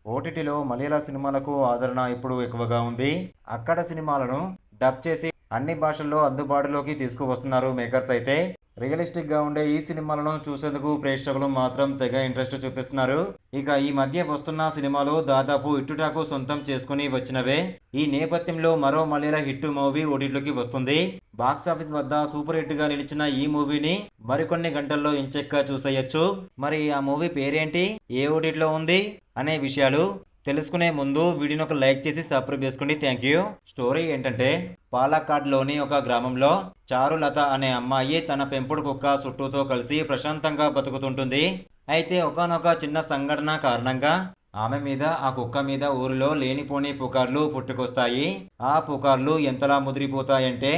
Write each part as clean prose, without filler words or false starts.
ఓటీటీలో మలయాళ సినిమాలకు ఆదరణ ఇప్పుడు ఎక్కువగా ఉంది. అక్కడ సినిమాలను డబ్ చేసి అన్ని భాషల్లో అందుబాటులోకి తీసుకువస్తున్నారు మేకర్స్ అయితే. రియలిస్టిక్‌గా ఉండే ఈ సినిమాలను చూసేందుకు ప్రేక్షకులు మాత్రం తెగ ఇంట్రెస్ట్ చూపిస్తున్నారు. ఇక ఈ మధ్య వస్తున్న సినిమాలు దాదాపు ఇట్టుటాకు సొంతం చేసుకుని వచ్చినవే. ఈ నేపథ్యంలో మరో మలయాళ హిట్ మూవీ ఓటీటీలోకి వస్తుంది. బాక్సాఫీస్ వద్ద సూపర్ హిట్‌గా నిలిచిన ఈ మూవీని మరికొన్ని గంటల్లో ఎంచక్కా చూసేయొచ్చు. మరి ఆ మూవీ పేరేంటి? ఏ ఓటీటీలో ఉంది? అనే విషయాలు తెలుసుకునే ముందు వీడియోని ఒక లైక్ చేసి సబ్స్క్రైబ్ చేసుకోండి. Thank you. స్టోరీ ఏంటంటే పాలక్కాడ్లోని ఒక గ్రామంలో చారులత అనే అమ్మాయి తన పెంపుడు కుక్క సుట్టుతో కలిసి ప్రశాంతంగా బతుకుతుంటుంది. అయితే ఒకానొక చిన్న సంఘటన కారణంగా ఆమె మీద ఆ కుక్క మీద ఊరిలో లేనిపోని పుకార్లు పుట్టుకొస్తాయి. ఆ పుకార్లు ఎంతలా ముదిరిపోతాయంటే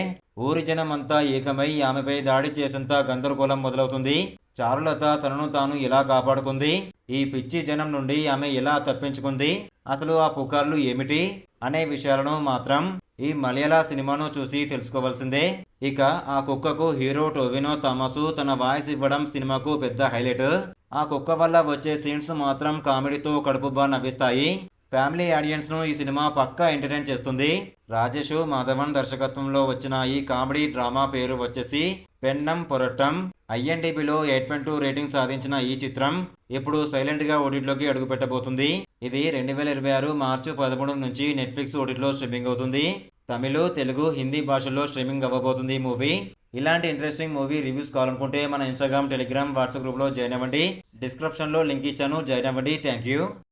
ఊరి జనం అంతా ఏకమై ఆమెపై దాడి చేసేంత గందరగోళం మొదలవుతుంది. చారులత తనను తాను ఎలా కాపాడుకుంది, ఈ పిచ్చి జనం నుండి ఆమె ఎలా తప్పించుకుంది, అసలు ఆ పుకార్లు ఏమిటి అనే విషయాలను మాత్రం ఈ మలయాళ సినిమాను చూసి తెలుసుకోవాల్సిందే. ఇక ఆ కుక్కకు హీరో టొవినో థామస్ తన వాయిస్ ఇవ్వడం సినిమాకు పెద్ద హైలైట్. ఆ కుక్క వల్ల వచ్చే సీన్స్ మాత్రం కామెడీతో కడుపుబ్బా నవ్విస్తాయి. ఫ్యామిలీ ఆడియన్స్ను ఈ సినిమా పక్కా ఎంటర్టైన్ చేస్తుంది. రాజేష్ మాధవన్ దర్శకత్వంలో వచ్చిన ఈ కామెడీ డ్రామా పేరు వచ్చేసి పెన్నం పొరట్టం. ఐఎన్డిబిలో 8.2 రేటింగ్ సాధించిన ఈ చిత్రం ఇప్పుడు సైలెంట్గా ఓటీటీలోకి అడుగుపెట్టబోతుంది. ఇది 2026 మార్చి 13 నుంచి నెట్ఫ్లిక్స్ ఓటీటీలో స్ట్రీమింగ్ అవుతుంది. తమిళ, తెలుగు, హిందీ భాషల్లో స్ట్రీమింగ్ అవ్వబోతుంది ఈ మూవీ. ఇలాంటి ఇంట్రెస్టింగ్ మూవీ రివ్యూస్ కావాలనుకుంటే మన ఇన్స్టాగ్రామ్, టెలిగ్రామ్, వాట్సాప్ గ్రూప్లో జాయిన్ అవ్వండి. డిస్క్రిప్షన్లో లింక్ ఇచ్చాను, జాయిన్ అవ్వండి. Thank you.